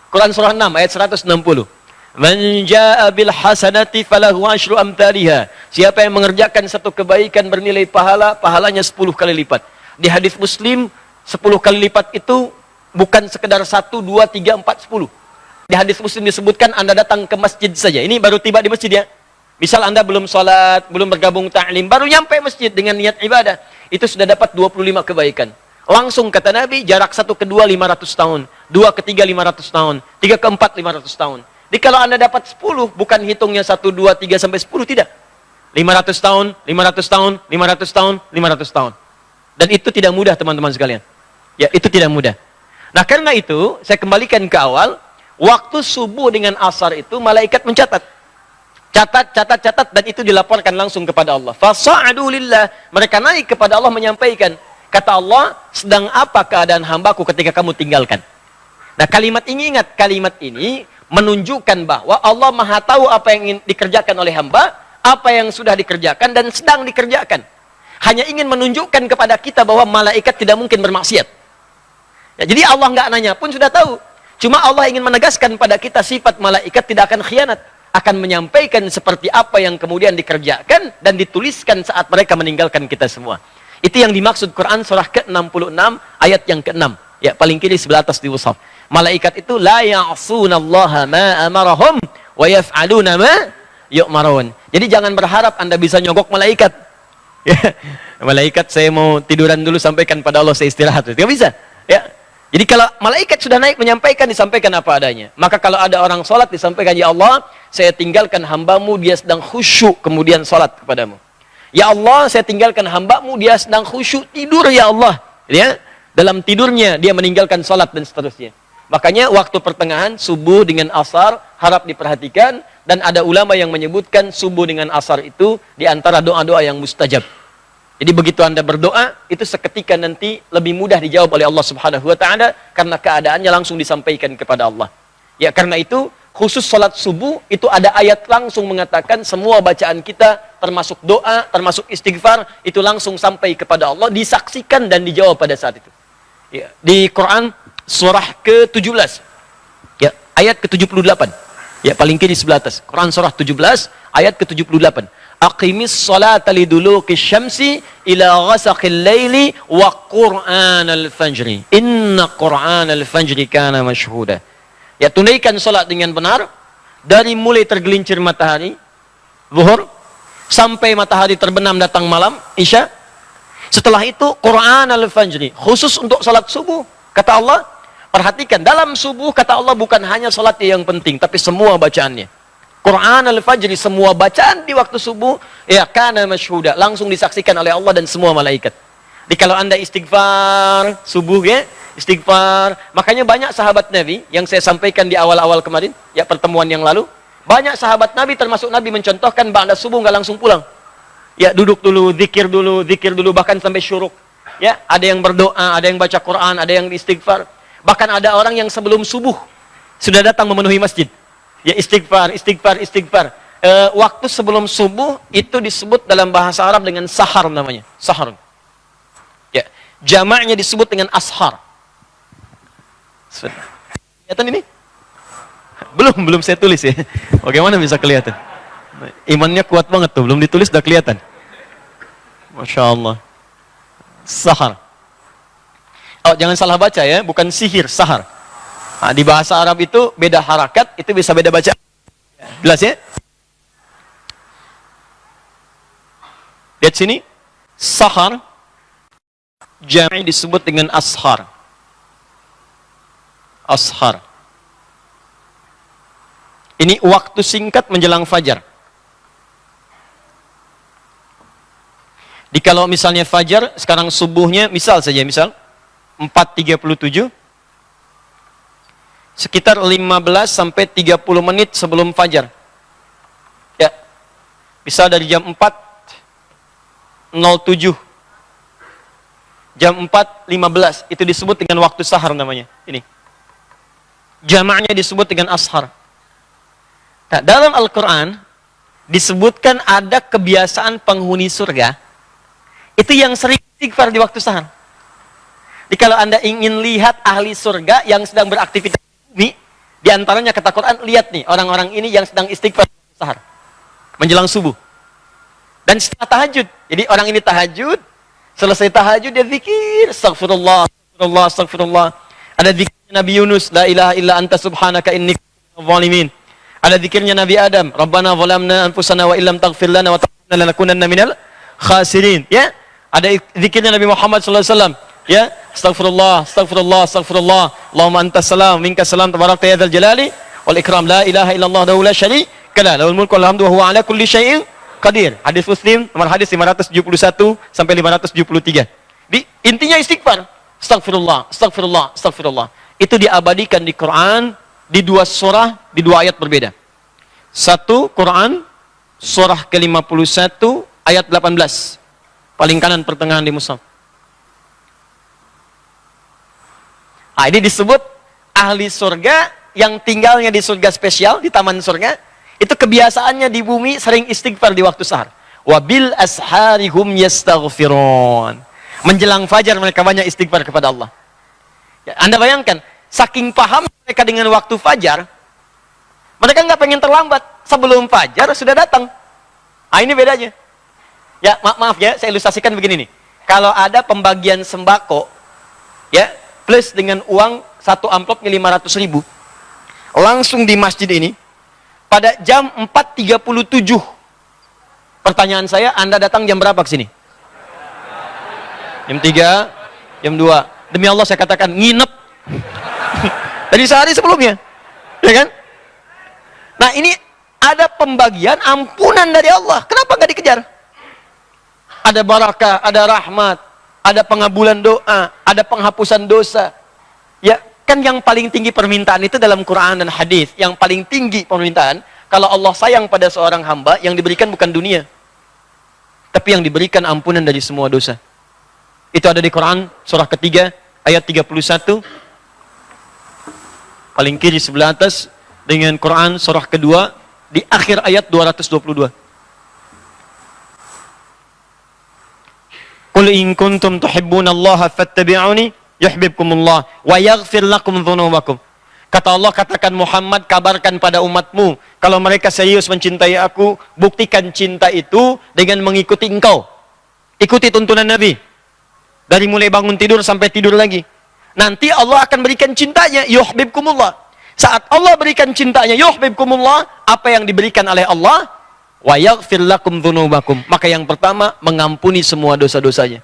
Quran surah 6 ayat 160. Man jaa bil hasanati falahu asyru amthaliha. Siapa yang mengerjakan satu kebaikan bernilai pahala, pahalanya 10 kali lipat. Di hadis Muslim 10 kali lipat itu bukan sekedar 1, 2, 3, 4, 10. Di hadis Muslim disebutkan Anda datang ke masjid saja. Ini baru tiba di masjid ya. Misal Anda belum sholat, belum bergabung ta'lim, baru nyampe masjid dengan niat ibadah, itu sudah dapat 25 kebaikan. Langsung kata Nabi, jarak 1 ke 2 500 tahun, 2 ke 3 500 tahun, 3 ke 4 500 tahun. Jadi kalau Anda dapat 10, bukan hitungnya 1, 2, 3 sampai 10, tidak. 500 tahun, 500 tahun, 500 tahun, 500 tahun. Dan itu tidak mudah teman-teman sekalian. Ya, itu tidak mudah. Nah, karena itu saya kembalikan ke awal, waktu subuh dengan asar itu malaikat mencatat. Catat, dan itu dilaporkan langsung kepada Allah. Fasa'adu lillah. Mereka naik kepada Allah menyampaikan. Kata Allah, sedang apa keadaan hambaku ketika kamu tinggalkan? Nah, kalimat ini ingat, kalimat ini menunjukkan bahwa Allah Maha tahu apa yang ingin dikerjakan oleh hamba, apa yang sudah dikerjakan dan sedang dikerjakan. Hanya ingin menunjukkan kepada kita bahwa malaikat tidak mungkin bermaksiat. Ya, jadi Allah nggak nanya pun sudah tahu. Cuma Allah ingin menegaskan pada kita sifat malaikat tidak akan khianat. Akan menyampaikan seperti apa yang kemudian dikerjakan dan dituliskan saat mereka meninggalkan kita semua. Itu yang dimaksud Quran surah ke-66 ayat yang ke-6. Ya, paling kiri sebelah atas di mushaf. Malaikat itu la ya'sunallaha ma amarahum wa yaf'aluna ma yu'marun. Jadi jangan berharap Anda bisa nyogok malaikat. Ya, malaikat saya mau tiduran dulu sampaikan pada Allah saya istirahat. Tidak bisa. Ya. Jadi kalau malaikat sudah naik menyampaikan, disampaikan apa adanya. Maka kalau ada orang sholat, disampaikan, ya Allah, saya tinggalkan hambamu, dia sedang khusyuk, kemudian sholat kepadamu. Ya Allah, saya tinggalkan hambamu, dia sedang khusyuk, tidur ya Allah. Ya, dalam tidurnya, dia meninggalkan sholat dan seterusnya. Makanya waktu pertengahan, subuh dengan asar, harap diperhatikan. Dan ada ulama yang menyebutkan subuh dengan asar itu, di antara doa-doa yang mustajab. Jadi begitu Anda berdoa, itu seketika nanti lebih mudah dijawab oleh Allah Subhanahu wa taala karena keadaannya langsung disampaikan kepada Allah. Ya, karena itu khusus salat subuh itu ada ayat langsung mengatakan semua bacaan kita termasuk doa, termasuk istighfar itu langsung sampai kepada Allah, disaksikan dan dijawab pada saat itu. Ya, di Quran surah ke-17. Ya, ayat ke-78. Ya, paling kiri sebelah atas. Quran surah 17 ayat ke-78. Aqimis salata liduluki syamsi ila ghasaqil laili wa qur'anal fajri. Inna qur'anal fajri kana mashhuda. Ya, tunaikan salat dengan benar dari mulai tergelincir matahari zuhur sampai matahari terbenam datang malam isya. Setelah itu qur'anal fajri, khusus untuk salat subuh. Kata Allah, perhatikan dalam subuh kata Allah bukan hanya salat yang penting tapi semua bacaannya. Quran al-Fajri, semua bacaan di waktu subuh, ya kana masyhuda, langsung disaksikan oleh Allah dan semua malaikat. Jadi kalau Anda istighfar subuh ya, istighfar. Makanya banyak sahabat Nabi yang saya sampaikan di awal-awal kemarin, ya pertemuan yang lalu, banyak sahabat Nabi termasuk Nabi mencontohkan ba'da subuh nggak langsung pulang. Ya, duduk dulu, zikir dulu bahkan sampai syuruk. Ya, ada yang berdoa, ada yang baca Quran, ada yang istighfar. Bahkan ada orang yang sebelum subuh sudah datang memenuhi masjid. Ya, istighfar. Waktu sebelum subuh itu disebut dalam bahasa Arab dengan sahar namanya. Sahar. Ya, jamaknya disebut dengan ashar. Kelihatan ini? Belum saya tulis ya. Bagaimana bisa kelihatan? Imannya kuat banget tuh, belum ditulis udah kelihatan. Masya Allah. Sahar. Oh, jangan salah baca ya, bukan sihir, sahar. Nah, di bahasa Arab itu beda harakat, itu bisa beda baca. Jelas ya? Lihat sini. Sahar jami' disebut dengan ashar. Ashar. Ini waktu singkat menjelang fajar. Di kalau misalnya fajar, sekarang subuhnya misal 4.37, sekitar 15 sampai 30 menit sebelum fajar. Ya. Bisa dari jam 4.07. Jam 4.15 itu disebut dengan waktu sahar namanya. Ini. Jamaknya disebut dengan ashar. Nah, dalam Al-Qur'an disebutkan ada kebiasaan penghuni surga itu yang sering istighfar di waktu sahar. Jadi kalau Anda ingin lihat ahli surga yang sedang beraktivitas bumi, Di antaranya kata Quran, lihat nih orang-orang ini yang sedang istighfar sahar menjelang subuh. Dan setelah tahajud. Jadi orang ini tahajud, selesai tahajud dia zikir, astagfirullah, astagfirullah, astagfirullah. Ada zikirnya Nabi Yunus, la ilaha illa anta subhanaka inni kuntu minadh dhalimin. Ada zikirnya Nabi Adam, Rabbana zalamna anfusana wa illam taghfir lana wa tarhamna lanakunanna minal khasirin. Ya. Ada zikirnya Nabi Muhammad sallallahu alaihi wasallam, ya, astagfirullah, astagfirullah, astagfirullah. Allahumma antas salam, minkas salam, tabarakta ya dzal jalali wal ikram, la ilaha illallah wahdahu la syarika lah, lahul mulku wal hamdu wa huwa ala kulli syai'in qadir. Hadis Muslim nomor hadis 571 sampai 573. Intinya istighfar. Astagfirullah, astagfirullah, astagfirullah. Itu diabadikan di Quran di dua surah, di dua ayat berbeda. Satu Quran surah ke-51 ayat 18. Paling kanan pertengahan di mushaf. Nah, ini disebut ahli surga yang tinggalnya di surga spesial, di taman surga. Itu kebiasaannya di bumi sering istighfar di waktu sahar. Wabil asharihum yastaghfirun. Menjelang fajar mereka banyak istighfar kepada Allah. Ya, Anda bayangkan, saking paham mereka dengan waktu fajar, mereka nggak pengen terlambat. Sebelum fajar sudah datang. Ah, ini bedanya. Ya, maaf ya, saya ilustrasikan begini nih. Kalau ada pembagian sembako, ya, plus dengan uang satu amplopnya 500.000, langsung di masjid ini, pada jam 4.37. Pertanyaan saya, Anda datang jam berapa ke sini? Jam 3, jam 2. Demi Allah saya katakan, nginep. Dari sehari sebelumnya. Ya kan? Nah, ini ada pembagian ampunan dari Allah. Kenapa nggak dikejar? Ada barakah, ada rahmat, ada pengabulan doa, ada penghapusan dosa. Ya, kan yang paling tinggi permintaan itu dalam Quran dan hadis. Yang paling tinggi permintaan, kalau Allah sayang pada seorang hamba, yang diberikan bukan dunia, tapi yang diberikan ampunan dari semua dosa. Itu ada di Quran surah ketiga ayat 31. Paling kiri sebelah atas, dengan Quran surah kedua di akhir ayat 222. Qul in kuntum tuhibbunallaha fattabi'uni yuhibbukumullah wa yaghfir lakum dzunubakum. Kata Allah, katakan Muhammad, kabarkan pada umatmu, kalau mereka serius mencintai aku, buktikan cinta itu dengan mengikuti engkau. Ikuti tuntunan Nabi. Dari mulai bangun tidur sampai tidur lagi. Nanti Allah akan berikan cintanya, yuhibbukumullah. Saat Allah berikan cintanya, yuhibbukumullah, apa yang diberikan oleh Allah? Wa yaghfir lakum dzunubakum. Maka yang pertama, mengampuni semua dosa-dosanya.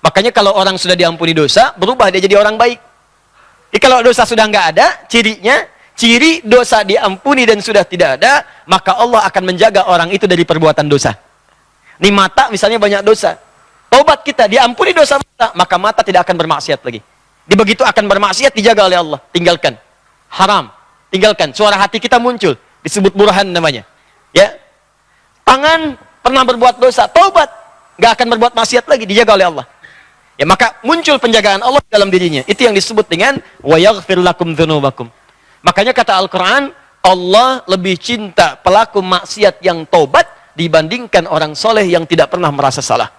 Makanya kalau orang sudah diampuni dosa, berubah dia jadi orang baik. Jadi kalau dosa sudah nggak ada, cirinya, ciri dosa diampuni dan sudah tidak ada, maka Allah akan menjaga orang itu dari perbuatan dosa. Ini mata misalnya banyak dosa. Taubat kita, diampuni dosa mata, maka mata tidak akan bermaksiat lagi. Di begitu akan bermaksiat, dijaga oleh Allah. Tinggalkan. Haram. Tinggalkan. Suara hati kita muncul. Disebut burhan namanya. Ya. Tangan pernah berbuat dosa, taubat, nggak akan berbuat maksiat lagi, dijaga oleh Allah. Ya, maka muncul penjagaan Allah dalam dirinya. Itu yang disebut dengan wa yaghfir lakum dzunubakum. Makanya kata Al-Qur'an, Allah lebih cinta pelaku maksiat yang taubat dibandingkan orang soleh yang tidak pernah merasa salah.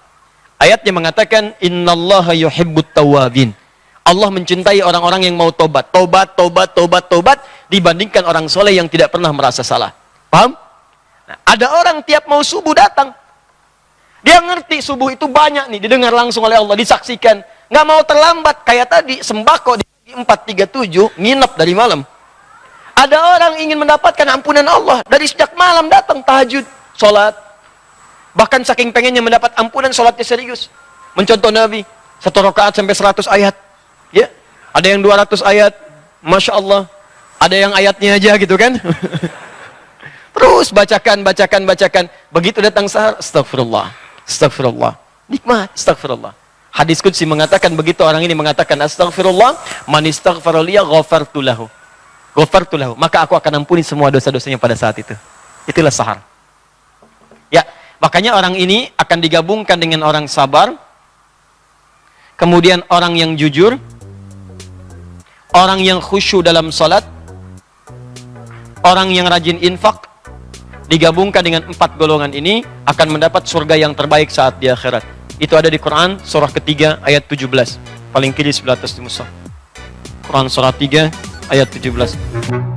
Ayatnya mengatakan, innallaha yuhibbut tawwabin. Allah mencintai orang-orang yang mau tobat. Tobat, tobat, tobat, tobat dibandingkan orang soleh yang tidak pernah merasa salah. Paham? Nah, ada orang tiap mau subuh datang. Dia ngerti subuh itu banyak nih, didengar langsung oleh Allah, disaksikan. Nggak mau terlambat, kayak tadi, sembako di 4.37, nginep dari malam. Ada orang ingin mendapatkan ampunan Allah, dari sejak malam datang, tahajud, sholat. Bahkan saking pengennya mendapat ampunan, sholatnya serius. Mencontoh Nabi, 1 rakaat sampai 100 ayat. Ya, ada yang 200 ayat, Masya Allah. Ada yang ayatnya aja gitu kan. Terus bacakan, bacakan, bacakan. Begitu datang sahar, astagfirullah. Astagfirullah. Nikmat, astagfirullah. Hadis qudsi mengatakan, begitu orang ini mengatakan astagfirullah, man istaghfara liya ghafartu lahu. Ghafartu lahu. Maka aku akan ampuni semua dosa-dosanya pada saat itu. Itulah sahar. Ya, makanya orang ini akan digabungkan dengan orang sabar, kemudian orang yang jujur, orang yang khusyuk dalam salat, orang yang rajin infak, digabungkan dengan 4 golongan ini akan mendapat surga yang terbaik saat di akhirat. Itu ada di Quran surah ketiga ayat 17. Paling kiri sebelah atas di mushaf. Quran surah 3 ayat 17.